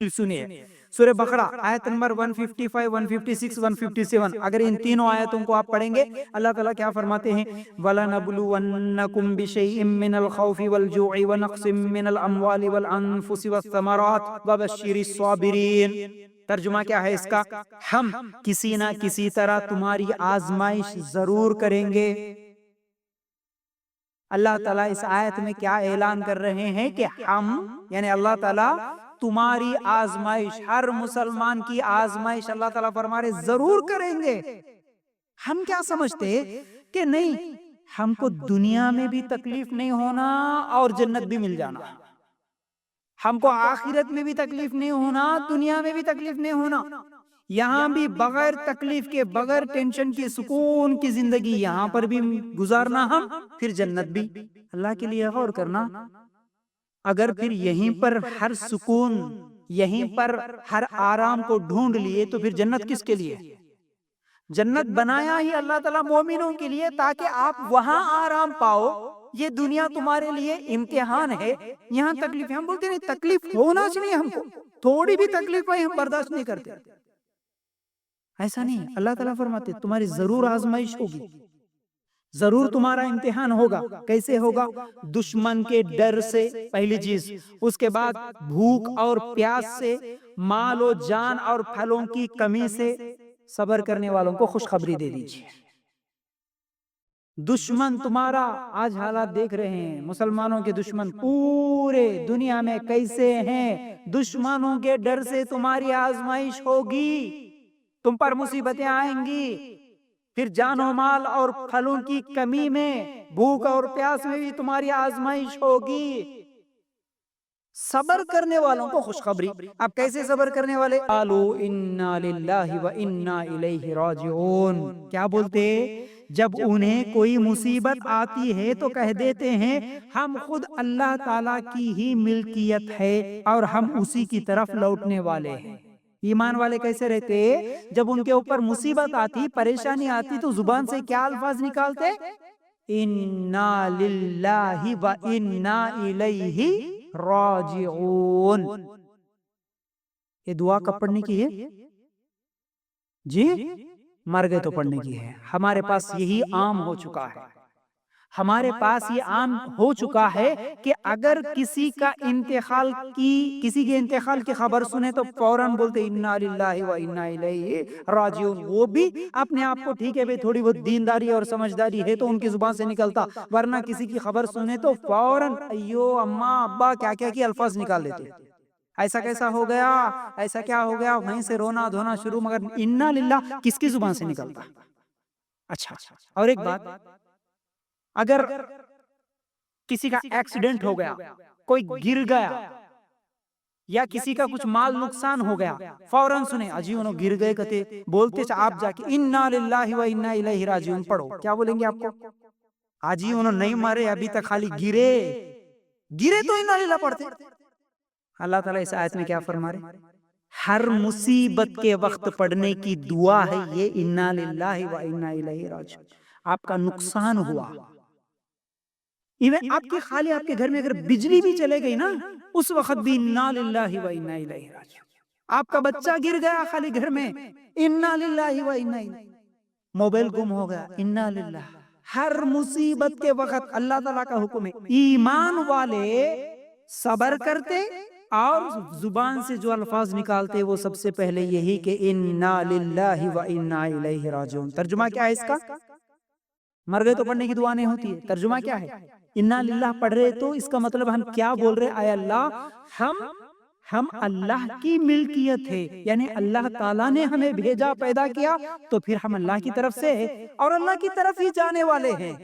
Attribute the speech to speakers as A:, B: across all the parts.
A: سنیے سورہ بقرہ آیت نمبر 155 156 157، اگر ان تینوں آیتوں کو آپ پڑھیں گے اللہ تعالیٰ کیا فرماتے ہیں؟ وَلَنَبْلُوَنَّكُمْ بِشَيْءٍ مِّنَ الْخَوْفِ وَالْجُوعِ وَنَقْصٍ مِّنَ الْأَمْوَالِ وَالْأَنفُسِ وَالثَّمَرَاتِ وَبَشِّرِ الصَّابِرِينَ۔ ترجمہ کیا ہے اس کا؟ ہم کسی نہ کسی طرح تمہاری آزمائش ضرور کریں گے۔ اللہ تعالیٰ اس آیت میں کیا اعلان کر رہے ہیں کہ ہم یعنی اللہ تعالیٰ تمہاری آزمائش، ہر مسلمان کی آزمائش اللہ تعالیٰ فرما رہے ضرور کریں گے۔ ہم کیا سمجھتے کہ نہیں ہم کو دنیا میں بھی تکلیف نہیں ہونا اور جنت بھی مل جانا، ہم کو آخرت میں بھی تکلیف نہیں ہونا، دنیا میں بھی تکلیف نہیں ہونا، یہاں بھی بغیر تکلیف کے، بغیر ٹینشن کے، سکون کی زندگی یہاں پر بھی گزارنا ہم، پھر جنت بھی۔ اللہ کے لیے غور کرنا، اگر پھر یہیں پر ہر سکون، یہیں پر ہر آرام کو ڈھونڈ لیے تو پھر جنت کس کے لیے؟ جنت بنایا ہی اللہ تعالیٰ مومنوں کے لیے تاکہ آپ وہاں آرام پاؤ۔ یہ دنیا تمہارے لیے امتحان ہے، یہاں تکلیف، ہم بولتے ہیں تکلیف ہونا چاہیے، ہم کو تھوڑی بھی تکلیف ہوئی ہم برداشت نہیں کرتے، ایسا نہیں۔ اللہ تعالیٰ فرماتے تمہاری ضرور آزمائش ہوگی، ضرور تمہارا امتحان ہوگا۔ کیسے ہوگا؟ دشمن کے ڈر سے پہلی چیز، اس کے بعد بھوک اور پیاس سے، مال و جان اور پھلوں کی کمی سے۔ صبر کرنے والوں کو خوشخبری دے دیجیے، دشمن تمہارا آج حالات دیکھ رہے ہیں، مسلمانوں کے دشمن پورے دنیا میں کیسے ہیں، دشمنوں کے ڈر سے تمہاری آزمائش ہوگی، تم پر مصیبتیں آئیں گی، پھر جان و مال اور پھلوں کی کمی میں، بھوک اور پیاس میں بھی تمہاری آزمائش ہوگی۔ صبر کرنے والوں کو خوشخبری۔ اب کیسے صبر کرنے والے؟ قالوا انا للہ وانا الیہ راجعون، کیا بولتے؟ جب انہیں کوئی مصیبت آتی ہے تو کہہ دیتے ہیں ہم خود اللہ تعالیٰ کی ہی ملکیت ہے اور ہم اسی کی طرف لوٹنے والے ہیں۔ ایمان والے کیسے رہتے؟ جب ان کے اوپر مصیبت آتی، پریشانی آتی تو زبان سے کیا الفاظ نکالتے؟ انا للہ وانا الیہ راجعون۔ یہ دعا کب پڑھنے کی ہے؟ جی مر گئے تو پڑھنے کی ہے۔ ہمارے پاس یہی عام ہو چکا ہے، ہمارے پاس یہ عام ہو چکا ہے کہ اگر کسی کا انتقال کسی کے انتقال کی خبر سنے تو فوراً بولتے انا للہ و انا الیہ راجعون۔ وہ بھی اپنے آپ کو ٹھیک ہے بھئی تھوڑی بہت دینداری اور سمجھداری ہے تو ان کی زبان سے نکلتا، ورنہ کسی کی خبر سنے تو فوراً ایو اماں ابا کیا کیا کی الفاظ نکال لیتے، ایسا کیسا ہو گیا، ایسا کیا ہو گیا، وہیں سے رونا دھونا شروع۔ مگر انا للہ کس کی زبان سے نکلتا؟ اچھا، اور ایک بات، اگر کسی کا ایکسیڈنٹ ہو گیا، کوئی گر گیا یا کسی کا کچھ مال نقصان ہو گیا، فوراً سنے اجی انہوں گر گئے کہتے، بولتے آپ جا کے انا للہ و انا الیہ راجعون پڑھو، کیا بولیں گے آپ کو؟ آجی انہوں نہیں مارے، ابھی تک خالی گرے تو انا للہ پڑھتے۔ اللہ تعالیٰ اس آیت میں کیا فرما رہے؟ ہر مصیبت کے وقت پڑھنے کی دعا ہے یہ انا للہ و انا الیہ راجعون۔ آپ کا نقصان ہوا، ایون آپ کی خالی آپ کے گھر میں اگر بجلی بھی چلے گئی نا، اس وقت بھی انا للہ و انا الیہ راجعون۔ آپ کا بچہ گر گیا خالی گھر میں، انا للہ و انا الیہ، موبائل گم ہو گیا، انا للہ۔ ہر مصیبت کے وقت اللہ تعالیٰ کا حکم ہے، ایمان والے صبر کرتے اور زبان سے جو الفاظ نکالتے وہ سب سے پہلے یہی کہ انا للہ و انا الیہ راجعون۔ ترجمہ کیا ہے اس کا؟ مر گئے تو پڑھنے کی دعا نہیں ہوتی ہے، ترجمہ کیا ہے؟ انا للہ پڑھ رہے تو اس کا مطلب ہم کیا بول رہے؟ اے اللہ ہم اللہ کی ملکیت ہے، یعنی اللہ تعالیٰ نے ہمیں بھیجا، پیدا کیا، تو پھر ہم اللہ کی طرف سے اور اللہ کی طرف ہی جانے والے ہیں۔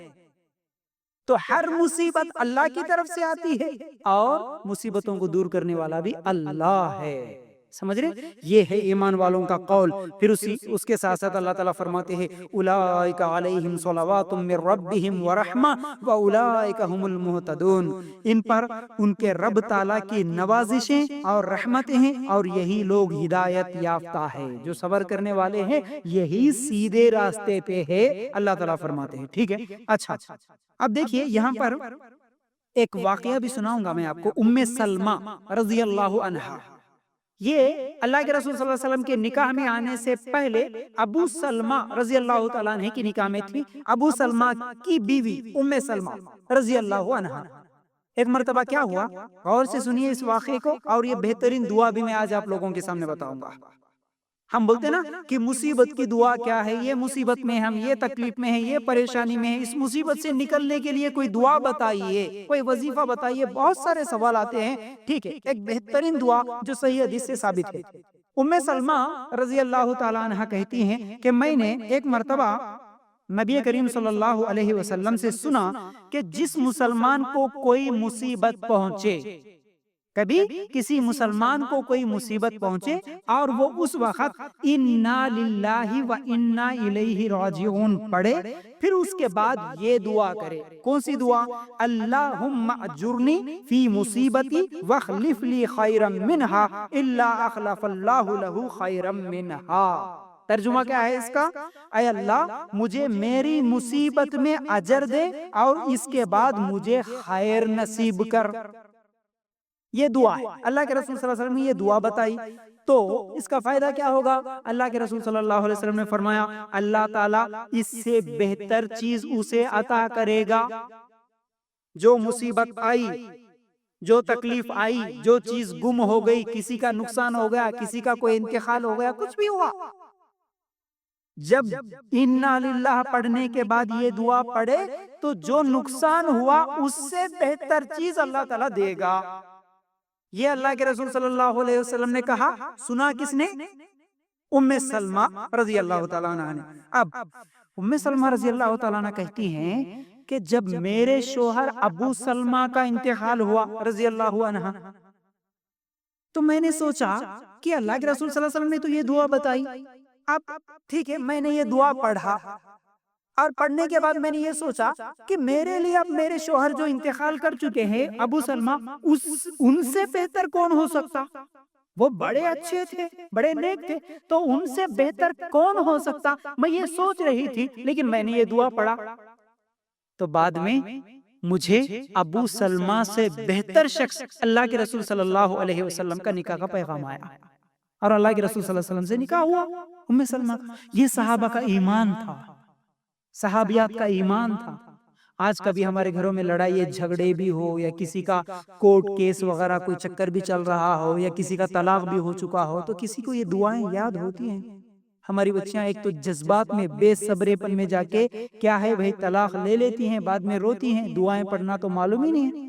A: تو ہر مصیبت اللہ کی طرف سے آتی ہے اور مصیبتوں کو دور کرنے والا بھی اللہ ہے، سمجھ رہے؟ یہ ہے ایمان والوں کا قول۔ پھر اس کے ساتھ ساتھ اللہ تعالیٰ فرماتے ہیں اولئک علیہم صلوات من ربہم ورحمہ واولئک ھم المہتدون، ان پر ان کے رب تعالیٰ کی نوازشیں اور رحمتیں ہیں اور یہی لوگ ہدایت یافتہ ہے، جو صبر کرنے والے ہیں یہی سیدھے راستے پہ ہے، اللہ تعالیٰ فرماتے ہیں، ٹھیک ہے؟ اچھا، اب دیکھیے یہاں پر ایک واقعہ بھی سناؤں گا میں آپ کو، ام سلمہ رضی اللہ عنہا، یہ اللہ کے رسول صلی اللہ علیہ وسلم کے نکاح میں آنے سے پہلے ابو سلمہ رضی اللہ تعالیٰ عنہ کی نکاح میں تھی. ابو سلمہ کی بیوی ام سلمہ رضی اللہ عنہ. ایک مرتبہ کیا ہوا، غور سے سنیے اس واقعے کو، اور یہ بہترین دعا بھی میں آج آپ لوگوں کے سامنے بتاؤں گا. ہم بولتے ہیں نا کہ مصیبت کی دعا کیا ہے، یہ مصیبت میں ہم، یہ تکلیف میں ہیں، یہ پریشانی میں ہیں، اس مصیبت سے نکلنے کے لیے کوئی دعا بتائیے، کوئی وظیفہ بتائیے. بہت سارے سوال آتے ہیں. ٹھیک ہے، ایک بہترین دعا جو صحیح حدیث سے ثابت ہے. ام سلمہ رضی اللہ تعالی عنہ کہتی ہیں کہ میں نے ایک مرتبہ نبی کریم صلی اللہ علیہ وسلم سے سنا کہ جس مسلمان کو کوئی مصیبت پہنچے، کبھی کسی مسلمان کو کوئی مصیبت پہنچے اور وہ اس وقت انا للہ و انا الیہ راجعون پڑھے، پھر اس کے بعد یہ دعا کرے. کون سی دعا؟ اللہم اجرنی فی مصیبتی واخلف لی خیرا منہا الا اخلف اللہ لہ خیرا منہا. ترجمہ کیا ہے اس کا؟ اے اللہ مجھے میری مصیبت میں اجر دے اور اس کے بعد مجھے خیر نصیب کر. یہ دعا ہے. اللہ کے رسول صلی اللہ علیہ وسلم نے یہ دعا بتائی. تو اس کا فائدہ کیا ہوگا؟ اللہ کے رسول صلی اللہ علیہ وسلم نے فرمایا اللہ تعالیٰ اس سے بہتر چیز اسے عطا کرے گا. جو مصیبت آئی، جو تکلیف آئی، جو چیز گم ہو گئی، کسی کا نقصان ہو گیا، کسی کا کوئی انتقال ہو گیا، کچھ بھی ہوا، جب انا للہ پڑھنے کے بعد یہ دعا پڑھے تو جو نقصان ہوا اس سے بہتر چیز اللہ تعالیٰ دے گا. یہ اللہ کے رسول صلی اللہ علیہ وسلم نے کہا. سنا کس نے؟ ام سلمہ رضی اللہ تعالیٰ عنہ نے. اب ام سلمہ رضی اللہ تعالیٰ عنہ کہتی ہیں کہ جب میرے شوہر ابو سلمہ کا انتقال ہوا رضی اللہ عنہ، تو میں نے سوچا کہ اللہ کے رسول صلی اللہ علیہ وسلم نے تو یہ دعا بتائی. اب ٹھیک ہے، میں نے یہ دعا پڑھا اور پڑھنے کے بعد میں نے یہ سوچا کہ میرے لیے اب میرے شوہر جو انتقال کر چکے ہیں ابو سلمہ، ان سے بہتر کون ہو سکتا؟ وہ بڑے اچھے تھے، بڑے نیک تھے، تو ان سے بہتر کون ہو سکتا؟ میں یہ سوچ رہی تھی، لیکن میں نے یہ دعا پڑھا تو بعد میں مجھے ابو سلمہ سے بہتر شخص اللہ کے رسول صلی اللہ علیہ وسلم کا نکاح کا پیغام آیا اور اللہ کے رسول صلی اللہ علیہ وسلم سے نکاح ہوا ام سلمہ. یہ صحابہ کا ایمان تھا، صحابیات کا ایمان تھا. آج کبھی ہمارے گھروں میں لڑائی جھگڑے بھی ہو، یا کسی کا کورٹ کیس وغیرہ کوئی چکر بھی چل رہا ہو، یا کسی کا طلاق بھی ہو چکا ہو، تو کسی کو یہ دعائیں یاد ہوتی ہیں. ہماری بچیاں ایک تو جذبات میں بے صبرے پن میں جا کے کیا ہے بھائی طلاق لے لیتی ہیں، بعد میں روتی ہیں. دعائیں پڑھنا تو معلوم ہی نہیں ہے.